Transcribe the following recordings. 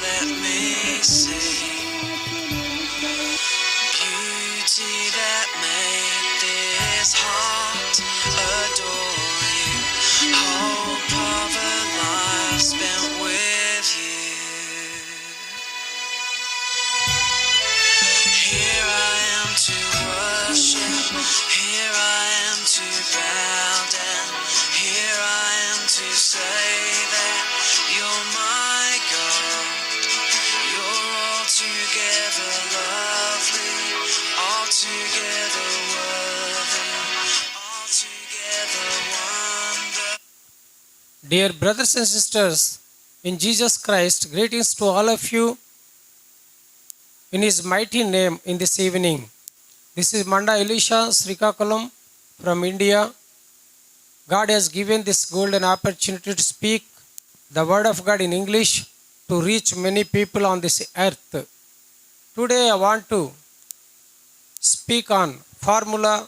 let me sing. Beauty that made this heart adore you. Hope of a life spent with you. Here I am to worship. Here I am to bow down. Here I am to say that you're my God. You're altogether lovely, altogether worthy, altogether wonderful. Dear brothers and sisters in Jesus Christ, greetings to all of you in His mighty name in this evening. This is Manda Elisha Srikakulam from India. God has given this golden opportunity to speak the word of God in English to reach many people on this earth. Today I want to speak on formula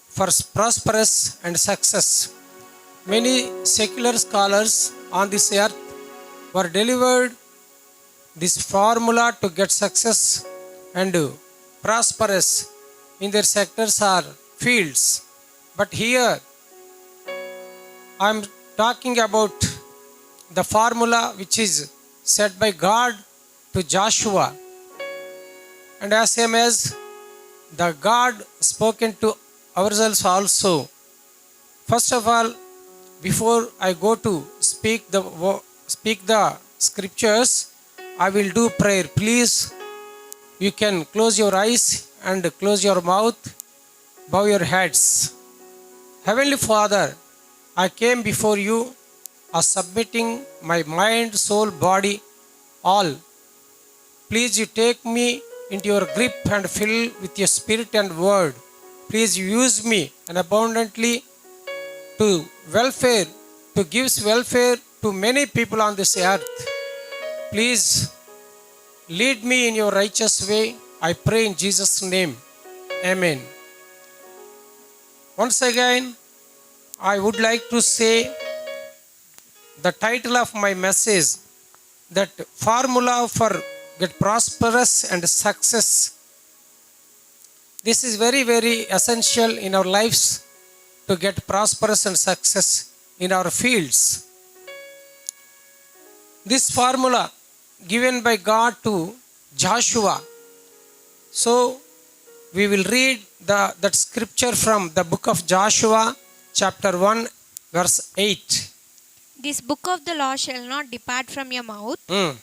for prosperous and success. Many secular scholars on this earth were delivered this formula to get success and prosperous in their sectors or fields. But here I am talking about the formula which is set by God to Joshua, and as same as the God spoken to ourselves also. First of all, before I go to speak the scriptures, I will do prayer. Please, you can close your eyes and close your mouth, bow your heads. Heavenly Father, I came before you as submitting my mind, soul, body, all. Please you take me into your grip and fill with your spirit and word. Please use me and abundantly to welfare, to give welfare to many people on this earth. Please lead me in your righteous way. I pray in Jesus' name. Amen. Once again, I would like to say the title of my message, that formula for get prosperous and success. This is very, very essential in our lives to get prosperous and success in our fields. This formula given by God to Joshua. So we will read that scripture from the book of Joshua, chapter 1, verse 8. This book of the law shall not depart from your mouth,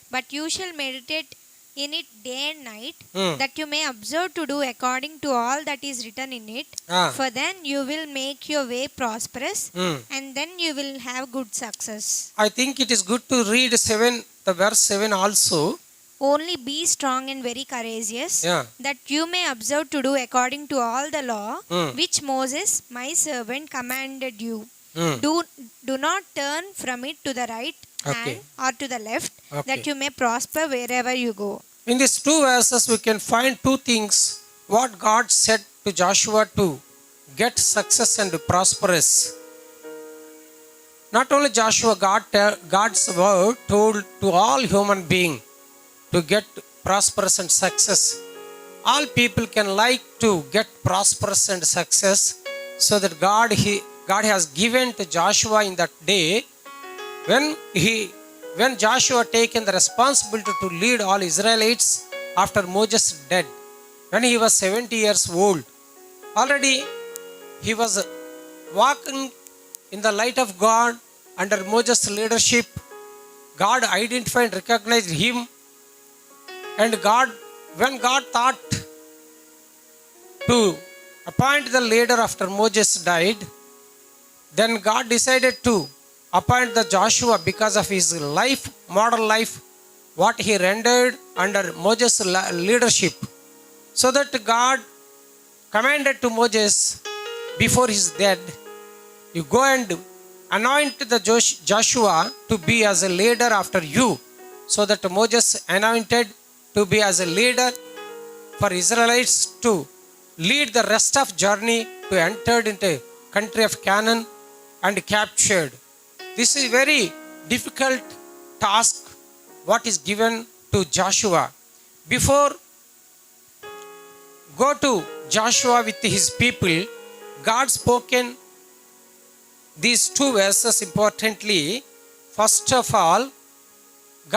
but you shall meditate in it day and night, that you may observe to do according to all that is written in it. For then you will make your way prosperous, and then you will have good success. I think it is good to read the verse 7 also. Only be strong and very courageous, that you may observe to do according to all the law which Moses my servant commanded you. Do not turn from it to the right hand or to the left, that you may prosper wherever you go. In these two verses we can find two things what God said to Joshua to get success and prosperous. Not only Joshua, God's word told to all human beings to get prosperous and success. All people can like to get prosperous and success, so that God has given to Joshua in that day when Joshua taken the responsibility to lead all Israelites after Moses dead, when he was 70 years old. Already he was walking in the light of God under Moses' leadership. God identified and recognized him, and when God thought to appoint the leader after Moses died, then God decided to appoint the Joshua because of his life, model life, what he rendered under Moses' leadership. So that God commanded to Moses before his death, you go and anoint the Joshua to be as a leader after you. So that Moses anointed to be as a leader for Israelites to lead the rest of journey to enter into country of Canaan and captured. This is very difficult task what is given to Joshua. Before go to Joshua with his people, God spoken these two verses importantly. First of all,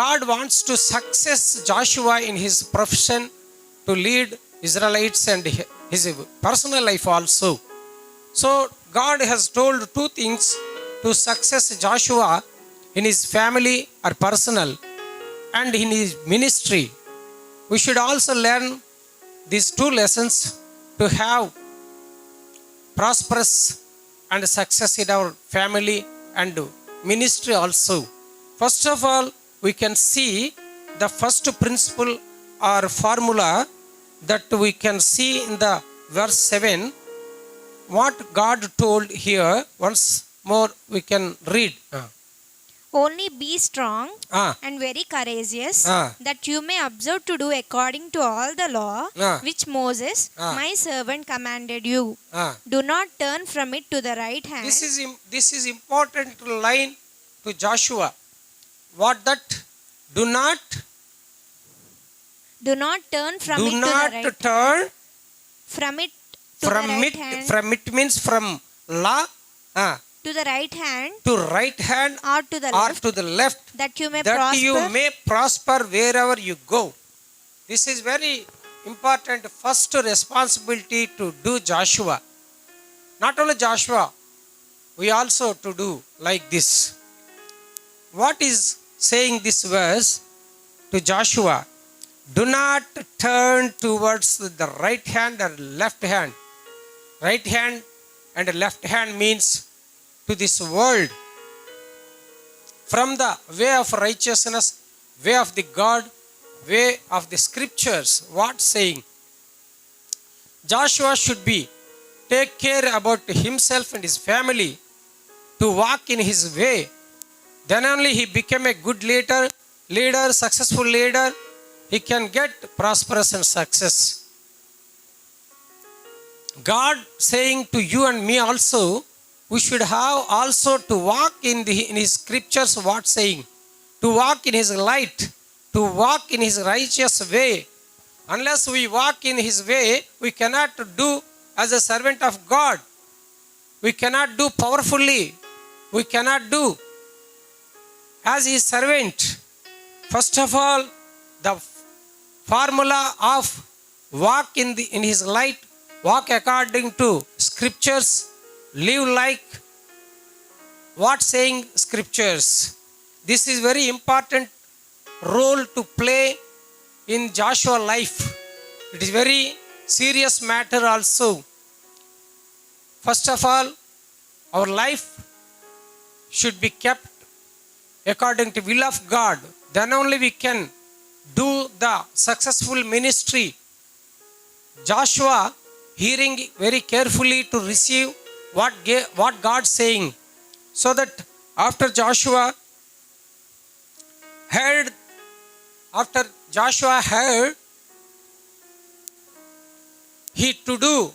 God wants to success Joshua in his profession to lead Israelites and his personal life also. So God has told two things to success Joshua in his family or personal and in his ministry. We should also learn these two lessons to have prosperous and success in our family and ministry also. First of all, we can see the first principle or formula that we can see in the verse 7. What God told here, once more we can read. Only be strong Ah. and very courageous, Ah. that you may observe to do according to all the law Ah. which Moses, Ah. my servant, commanded you. Ah. Do not turn from it to the right hand. This is important line to Joshua. What that? Do not turn from it to the right turn from it to from the right it. hand From it means from law to the right hand to right hand or to the or left, to the left, that you may that prosper. you may prosper wherever you go. This is very important first responsibility to do Joshua. Not only Joshua, we also to do like this. What is saying this verse to Joshua? Do not turn towards the right hand or left hand. Right hand and left hand means to this world. From the way of righteousness, way of the God, way of the scriptures. What saying? Joshua should be take care about himself and his family to walk in his way. Then only he became a good leader, successful leader. He can get prosperous and success. God saying to you and me also, we should have also to walk in his scriptures. What saying? To walk in his light, to walk in his righteous way. Unless we walk in his way, we cannot do as a servant of God. We cannot do powerfully. We cannot do as his servant. First of all, the formula of walk in his light, walk according to scriptures, live like what saying scriptures. This is very important role to play in Joshua life. It is very serious matter also. First of all, our life should be kept according to will of God. Then only we can do the successful ministry. Joshua hearing very carefully to receive what God saying, so that after Joshua heard, he to do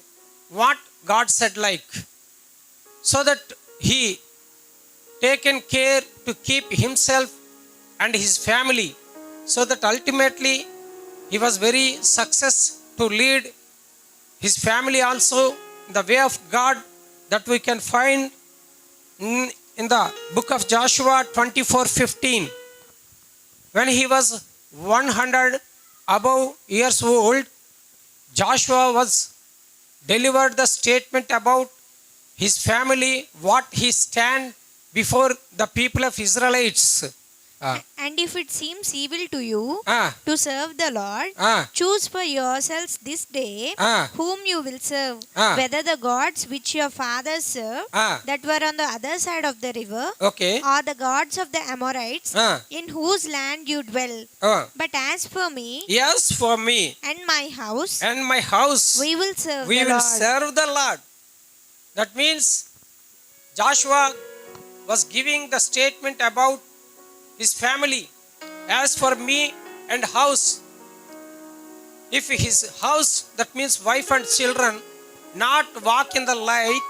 what God said like, so that he taken care to keep himself and his family, so that ultimately he was very success to lead his family also in the way of God, that we can find in the book of Joshua 24:15. When he was 100 above years old, Joshua was delivered the statement about his family, what he stand before the people of Israelites. And if it seems evil to you to serve the Lord, choose for yourselves this day whom you will serve, whether the gods which your fathers served that were on the other side of the river, or the gods of the Amorites in whose land you dwell. But as for me, and my house, we will serve the Lord. That means Joshua was giving the statement about his family. As for me and house, if his house, that means wife and children, not walk in the light,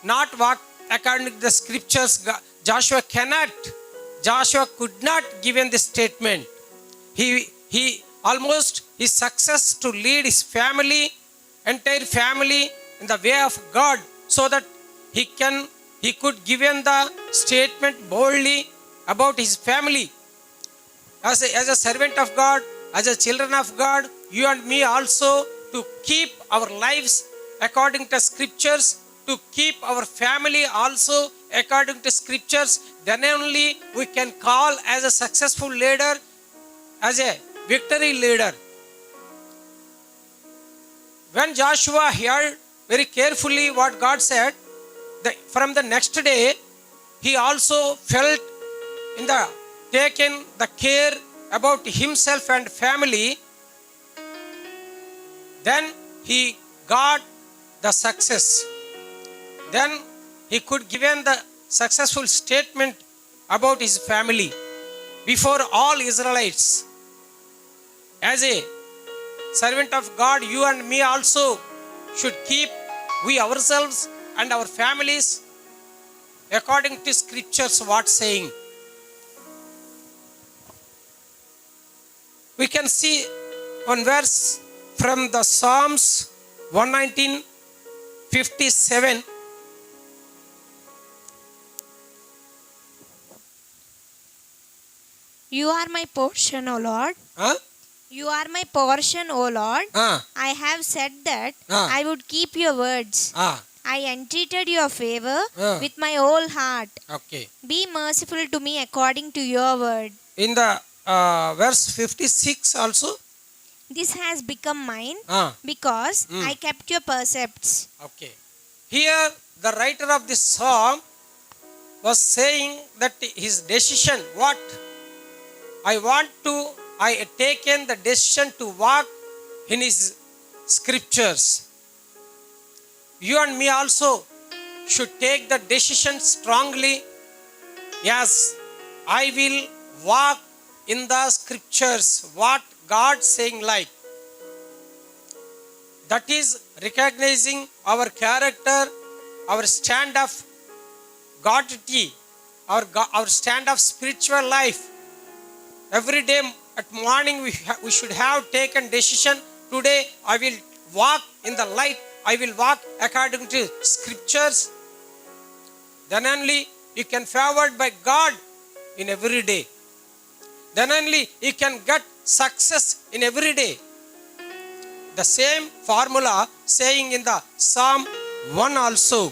not walk according to the scriptures, Joshua cannot Joshua could not given this statement. He almost his success to lead his family, entire family in the way of God, so that he could given the statement boldly about his family. As a servant of God, as a children of God, you and me also to keep our lives according to scriptures, to keep our family also according to scriptures, then only we can call as a successful leader, as a victory leader. When Joshua heard very carefully what God said, from the next day, he also felt taken the care about himself and family. Then he got the success. Then he could given the successful statement about his family before all Israelites. As a servant of God, you and me also should keep we ourselves and our families according to scriptures what saying. We can see one verse from the Psalms 119:57. You are my portion, O Lord. Huh? You are my portion, O Lord. I have said that I would keep your words. I entreated your favor with my whole heart. Okay. Be merciful to me according to your word. In the verse 56 also. This has become mine because I kept your precepts. Okay. Here the writer of this psalm was saying that his decision, what I had taken the decision to walk in his scriptures. You and me also should take the decision strongly. Yes, I will walk in the scriptures, what God saying like. That is recognizing our character, our stand of godly, our stand of spiritual life. Every day at morning we should have taken decision. Today I will walk in the light. I will walk according to scriptures. Then only you can favored by God in every day. Then only you can get success in every day. The same formula saying in the Psalm 1 also.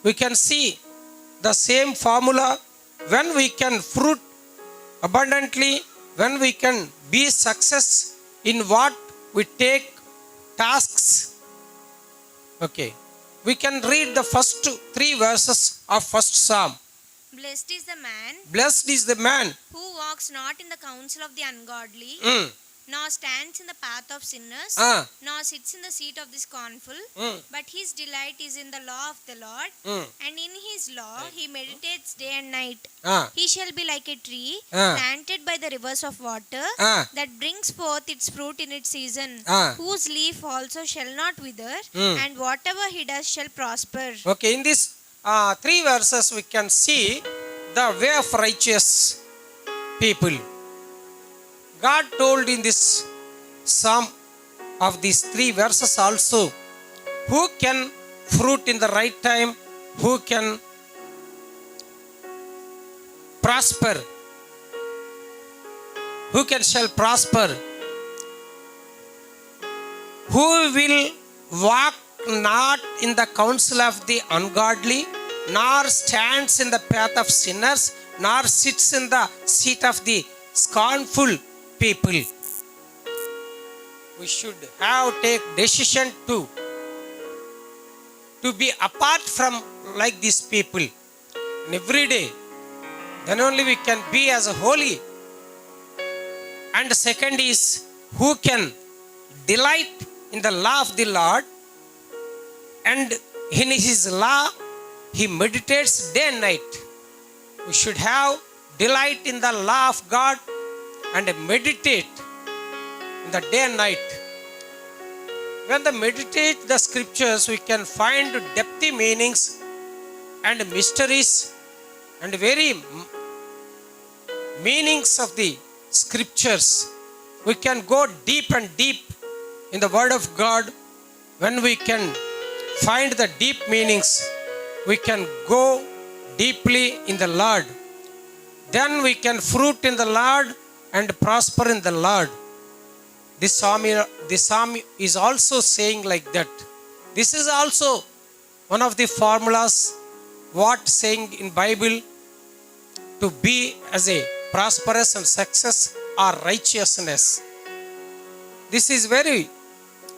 We can see the same formula when we can fruit abundantly, when we can be success in what we take tasks. Okay. We can read the first 3 verses of first Psalm. Blessed is the man. Blessed is the man Who walks not in the counsel of the ungodly, nor stands in the path of sinners, nor sits in the seat of the scornful, but his delight is in the law of the Lord, and in his law he meditates day and night. He shall be like a tree planted by the rivers of water, that brings forth its fruit in its season, whose leaf also shall not wither, and whatever he does shall prosper. Okay, in these 3 verses we can see the way of righteous people. God told in this Psalm of these 3 verses also, who can fruit in the right time, who can prosper, who shall prosper, who will walk not in the counsel of the ungodly, nor stands in the path of sinners, nor sits in the seat of the scornful people. We should have take decision to be apart from like these people in every day. Then only we can be as a holy. And second is, who can delight in the law of the Lord, and in his law he meditates day and night. We should have delight in the law of God and meditate in the day and night. When we meditate the scriptures, we can find depthy meanings and mysteries and very meanings of the scriptures. We can go deep and deep in the word of God. When we can find the deep meanings, we can go deeply in the Lord. Then we can fruit in the Lord and prosper in the Lord. This psalm is also saying like that. This is also one of the formulas what saying in Bible to be as a prosperous and success or righteousness. This is very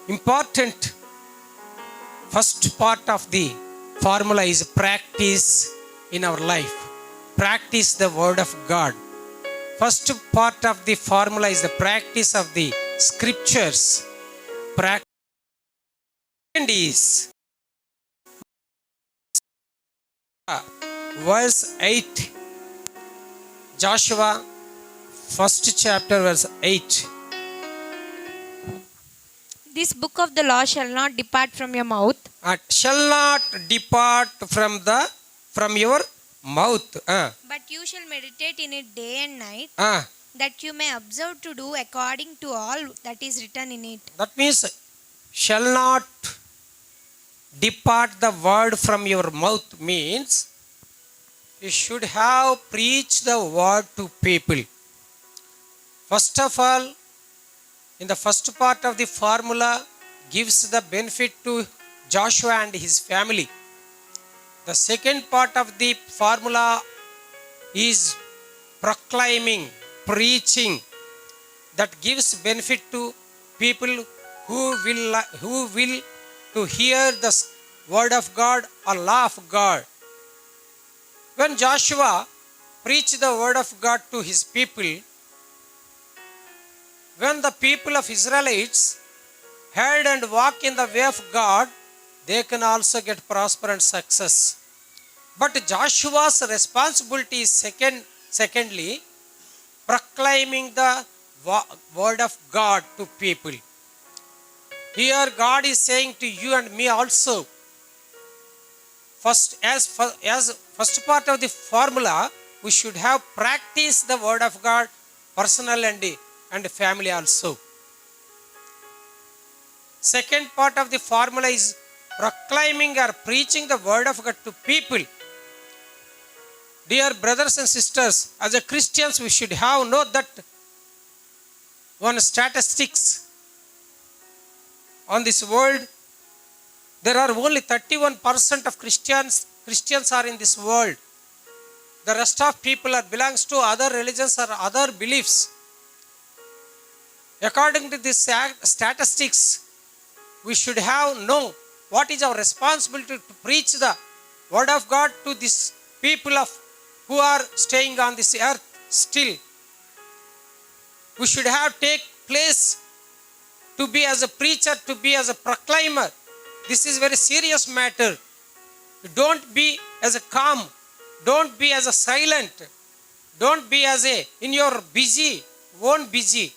important. First part of the formula is practice in our life. Practice the word of God. First part of the formula is the practice of the scriptures. Second is verse 8. Joshua first chapter verse 8. This book of the law shall not depart from your mouth. Shall not depart from your mouth. But you shall meditate in it day and night, that you may observe to do according to all that is written in it. That means shall not depart the word from your mouth means you should have preached the word to people. First of all, in the first part of the formula gives the benefit to Joshua and his family. The second part of the formula is proclaiming, preaching, that gives benefit to people who will to hear the word of God or law of God. When Joshua preached the word of God to his people, when the people of Israelites heard and walk in the way of God, they can also get prosper and success. But Joshua's responsibility is secondly, proclaiming the word of God to people. Here God is saying to you and me also, first part of the formula, we should have practiced the word of God personal and family also. Second part of the formula is proclaiming or preaching the word of God to people. Dear brothers and sisters, as a Christians, we should have know that one statistics on this world, there are only 31% of Christians are in this world. The rest of people belongs to other religions or other beliefs. According to this statistics, we should have know what is our responsibility to preach the word of God to these people who are staying on this earth still. We should have take place to be as a preacher, to be as a proclaimer. This is very serious matter. Don't be as a calm. Don't be as a silent. Don't be as a in your busy, own busy.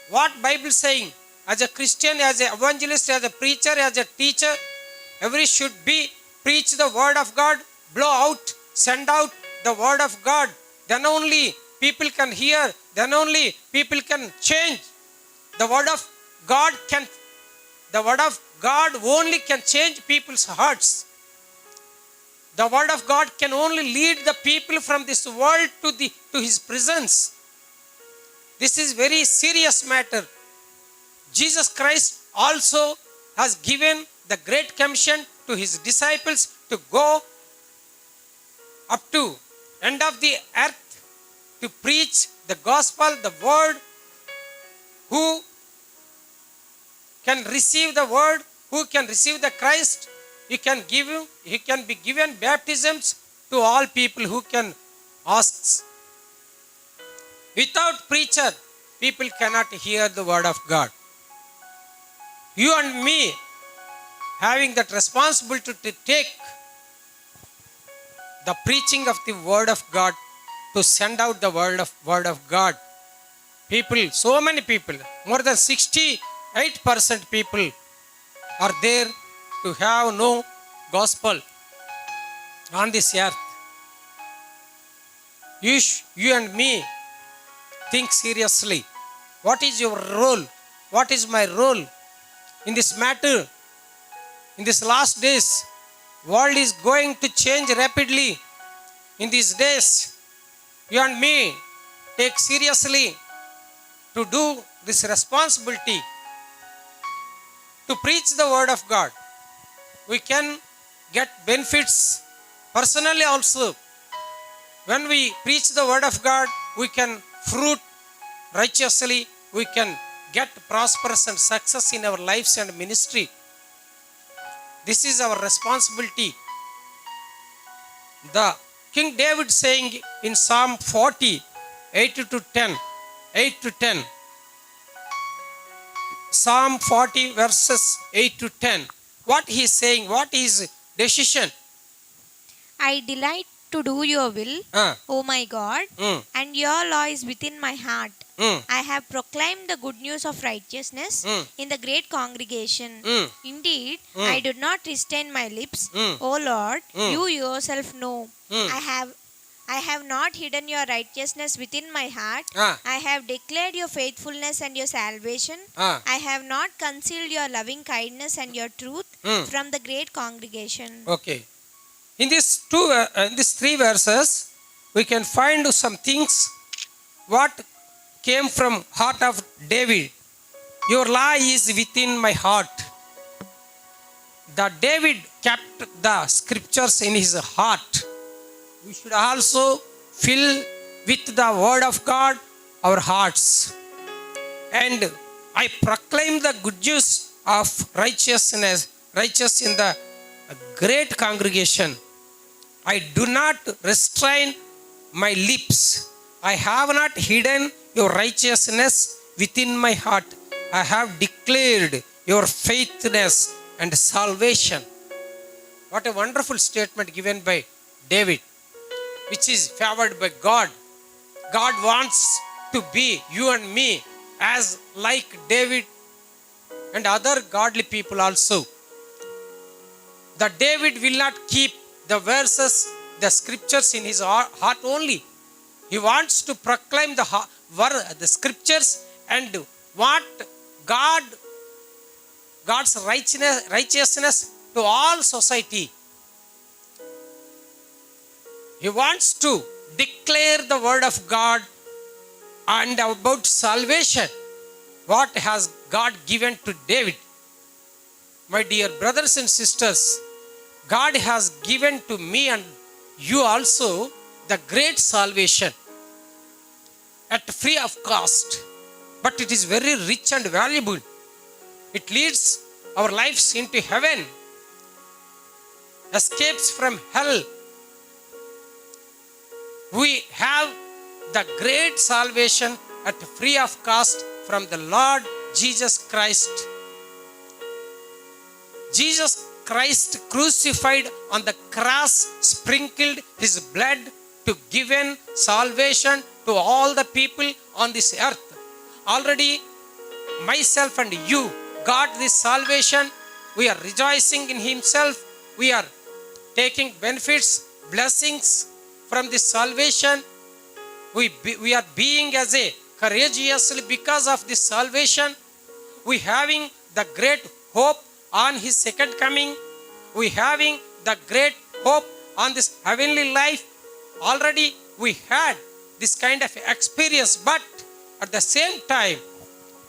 What Bible saying? As a Christian, as an evangelist, as a preacher, as a teacher, every should be preach the word of God, blow out, send out the word of God. Then only people can hear. Then only people can change. The word of God only can change people's hearts. The word of God can only lead the people from this world to his presence. This is very serious matter. Jesus Christ also has given the great commission to his disciples to go up to end of the earth to preach the gospel, the word. Who can receive the word, who can receive the Christ, he can be given baptisms to all people who can ask. Without preacher, people cannot hear the word of God. You and me having that responsibility to take the preaching of the word of God, to send out the word of God. People, so many people, more than 68% people are there to have no gospel on this earth. you and me think seriously. What is your role? What is my role in this matter? In these last days, world is going to change rapidly. In these days, you and me take seriously to do this responsibility to preach the word of God. We can get benefits personally also. When we preach the word of God, we can fruit righteously. We can get prosperous and success in our lives and ministry. This is our responsibility. The King David saying in Psalm 40, 8 to 10, Psalm 40 verses 8 to 10. What he is saying, what is decision? I delight to do your will, O my God, and your law is within my heart. I have proclaimed the good news of righteousness in the great congregation. Indeed, I do not restrain my lips. O Lord, you yourself know. I have not hidden your righteousness within my heart. I have declared your faithfulness and your salvation. I have not concealed your loving kindness and your truth from the great congregation. Okay. In these three verses, we can find some things what came from heart of David. Your law is within my heart. That David kept the scriptures in his heart. We should also fill with the word of God our hearts. And I proclaim the good news of righteousness, righteous in the great congregation. I do not restrain my lips. I have not hidden your righteousness within my heart. I have declared your faithfulness and salvation. What a wonderful statement given by David, which is favored by God. God wants to be you and me as like David and other godly people also. That David will not keep the verses, the scriptures in his heart only. He wants to proclaim the scriptures and what God's righteousness to all society. He wants to declare the word of God and about salvation. What has God given to David? My dear brothers and sisters, God has given to me and you also the great salvation at free of cost. But it is very rich and valuable. It leads our lives into heaven, escapes from hell. We have the great salvation at free of cost from the Lord Jesus Christ. Jesus Christ crucified on the cross sprinkled his blood to give salvation to all the people on this earth. Already myself and you got this salvation. We are rejoicing in himself. We are taking benefits, blessings from this salvation. We are being as a courageously because of this salvation. We having the great hope on his second coming. We having the great hope on this heavenly life. Already we had this kind of experience, but at the same time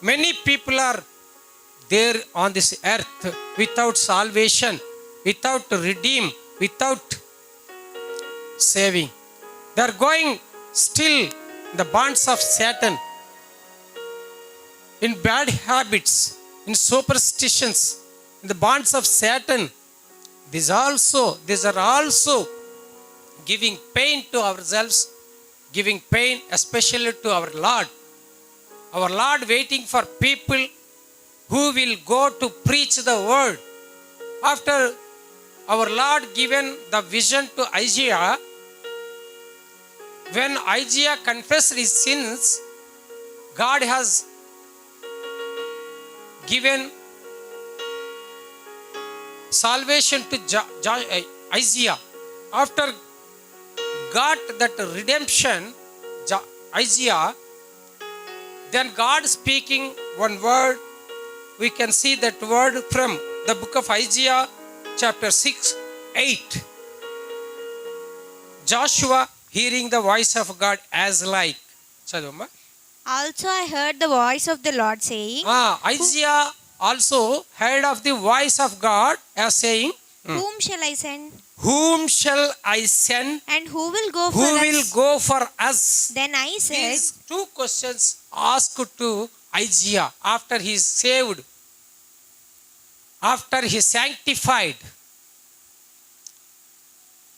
many people are there on this earth without salvation, without redeem, without saving. They are going still in the bonds of Satan, in bad habits, in superstitions, in the bonds of Satan. These are also giving pain to ourselves, giving pain especially to our Lord. Our Lord waiting for people who will go to preach the word. After our Lord given the vision to Isaiah, when Isaiah confessed his sins, God has given salvation to Isaiah. After got that redemption, Isaiah, then God speaking one word, we can see that word from the book of Isaiah chapter 6, 8. Joshua hearing the voice of God as like. Chadumma. Also I heard the voice of the Lord saying, Isaiah also heard of the voice of God as saying, Whom shall I send? Whom shall I send? And who will go for Who us? will go for us? Then I said, These two questions asked to Isaiah after he is saved, after he is sanctified,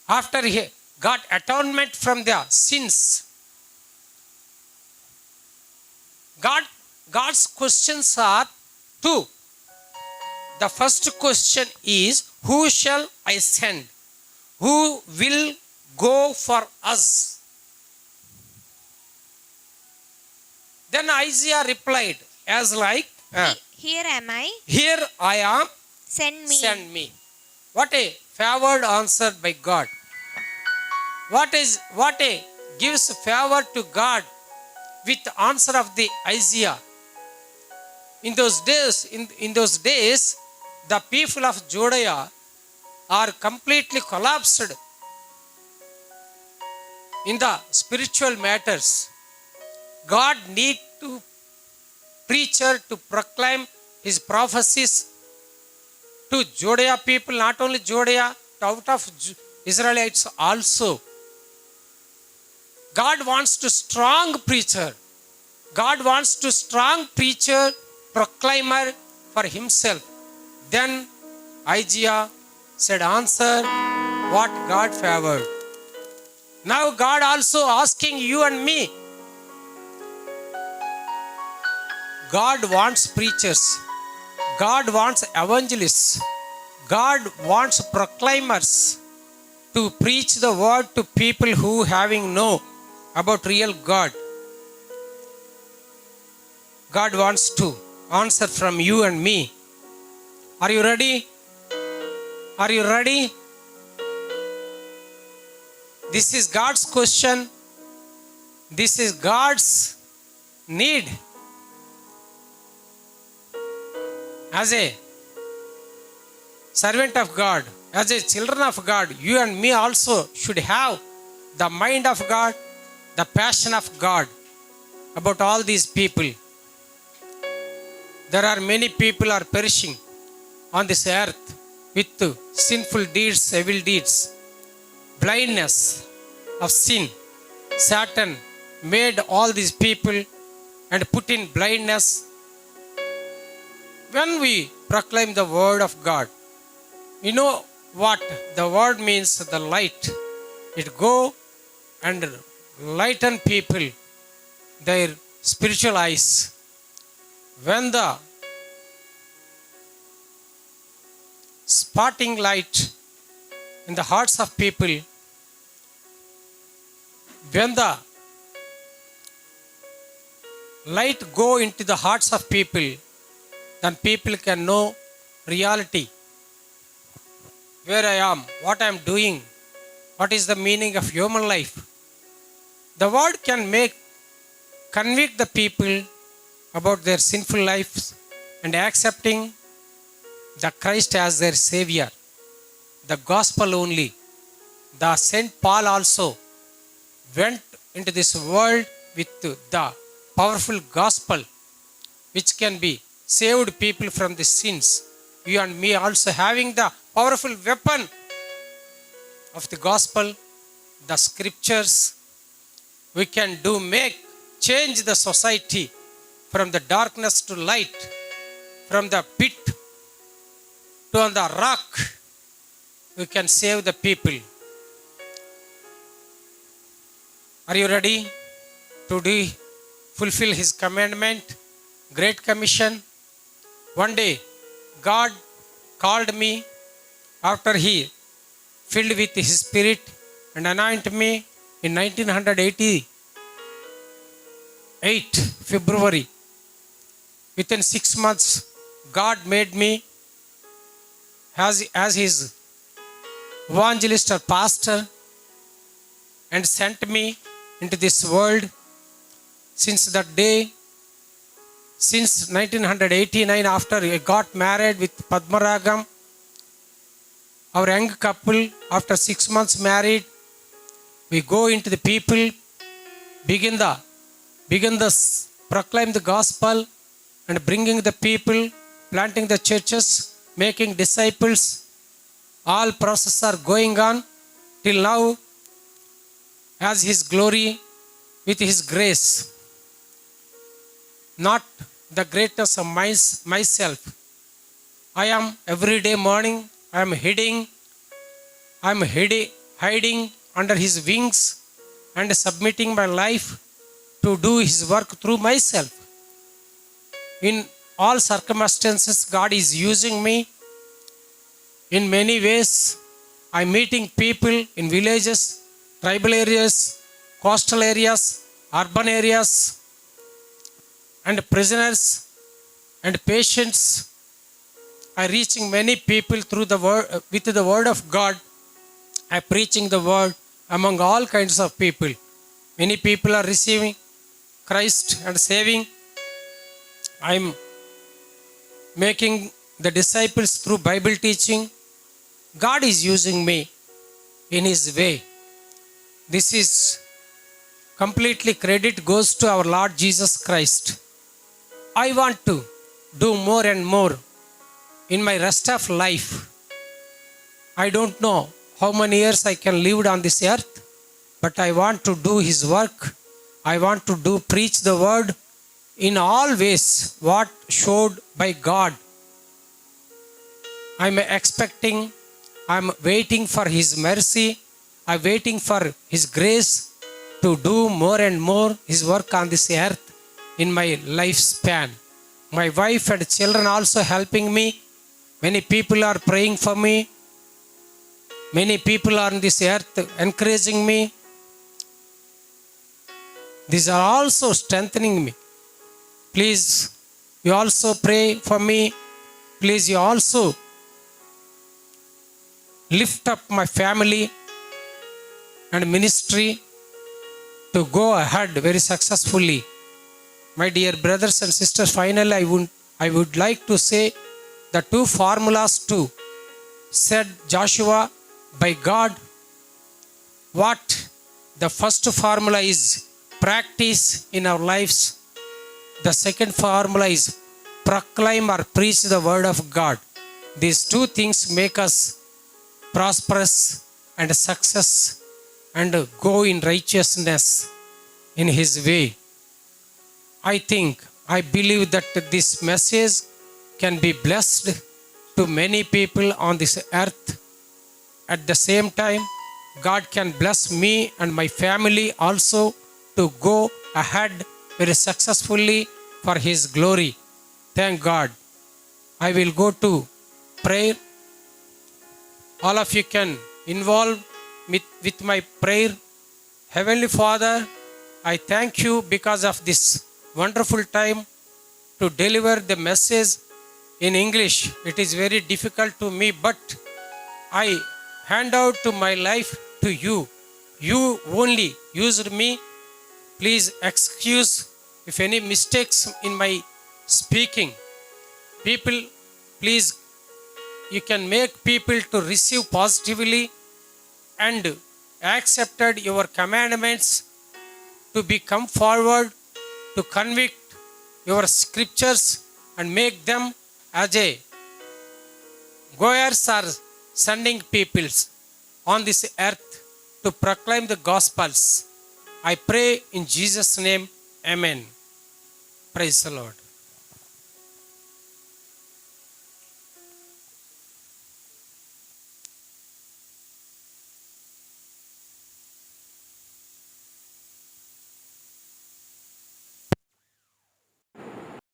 after he got atonement from their sins. God's questions are two. The first question is, who shall I send? Who will go for us? Then Isaiah replied, as like, Here am I, here I am, send me. send me. What a favored answer by God. What a gives favor to God with answer of the Isaiah. In those days, the people of Judea are completely collapsed in the spiritual matters. God need to preacher to proclaim his prophecies to Judea people, not only Judea, out of Israelites also. God wants to strong preacher. God wants to strong preacher, proclaimer for himself. Then Isaiah said, answer what God favored. Now God also asking you and me. God wants preachers. God wants evangelists. God wants proclaimers to preach the word to people who having know about real God. God wants to answer from you and me. Are you ready? Are you ready? This is God's question. This is God's need. As a servant of God, as a children of God, you and me also should have the mind of God, the passion of God about all these people. There are many people are perishing on this earth with sinful deeds, evil deeds, blindness of sin. Satan made all these people and put in blindness. When we proclaim the word of God, you know what the word means, the light. It go and lighten people, their spiritual eyes. When the spotting light in the hearts of people, when the light go into the hearts of people, then people can know reality. Where I am, what I am doing, what is the meaning of human life. The word can convict the people about their sinful lives and accepting the Christ as their Savior. The gospel only. The Saint Paul also went into this world with the powerful gospel which can be saved people from the sins. You and me also having the powerful weapon of the gospel, the scriptures, we can change the society from the darkness to light, from the pit to on the rock. We can save the people. Are you ready to fulfill his commandment, Great Commission? One day, God called me after he filled with his spirit and anointed me in 1988, February. Within 6 months, God made me as his evangelist or pastor. and sent me into this world. Since that day, since 1989, after I got married with Padmaragam, our young couple, after 6 months married, we go into the people, begin the proclaim the gospel and bringing the people, planting the churches, making disciples. All processes are going on till now, as His glory, with His grace. Not the greatness of myself. I am every day morning, I am hiding under His wings and submitting my life to do His work through myself. In all circumstances, God is using me in many ways. I'm meeting people in villages, tribal areas, coastal areas, urban areas, and prisoners and patients. I'm reaching many people through the word, with the word of God. I'm preaching the word among all kinds of people. Many people are receiving Christ and saving. I'm making the disciples through Bible teaching. God is using me in His way. This is completely credit goes to our Lord Jesus Christ. I want to do more and more in my rest of life. I don't know how many years I can live on this earth, but I want to do His work. I want to preach the word in all ways what showed by God. I'm expecting, I'm waiting for His mercy. I'm waiting for His grace to do more and more His work on this earth in my lifespan. My wife and children also helping me. Many people are praying for me. Many people are on this earth encouraging me. These are also strengthening me. Please, you also pray for me. Please, you also lift up my family and ministry to go ahead very successfully. My dear brothers and sisters, finally I would like to say the two formulas too, said Joshua by God. What the first formula is practice in our lives. The second formula is proclaim or preach the word of God. These two things make us prosperous and success and go in righteousness in His way. I believe that this message can be blessed to many people on this earth. At the same time, God can bless me and my family also to go ahead very successfully for His glory. Thank God. I will go to prayer. All of you can involve with my prayer. Heavenly Father, I thank you because of this wonderful time to deliver the message in English. It is very difficult to me, but I hand out to my life to you. You only used me. Please excuse if any mistakes in my speaking. People, please, you can make people to receive positively and accepted your commandments, to be come forward, to convict your scriptures and make them as a goers or sending peoples on this earth to proclaim the gospels. I pray in Jesus' name, Amen. Praise the Lord.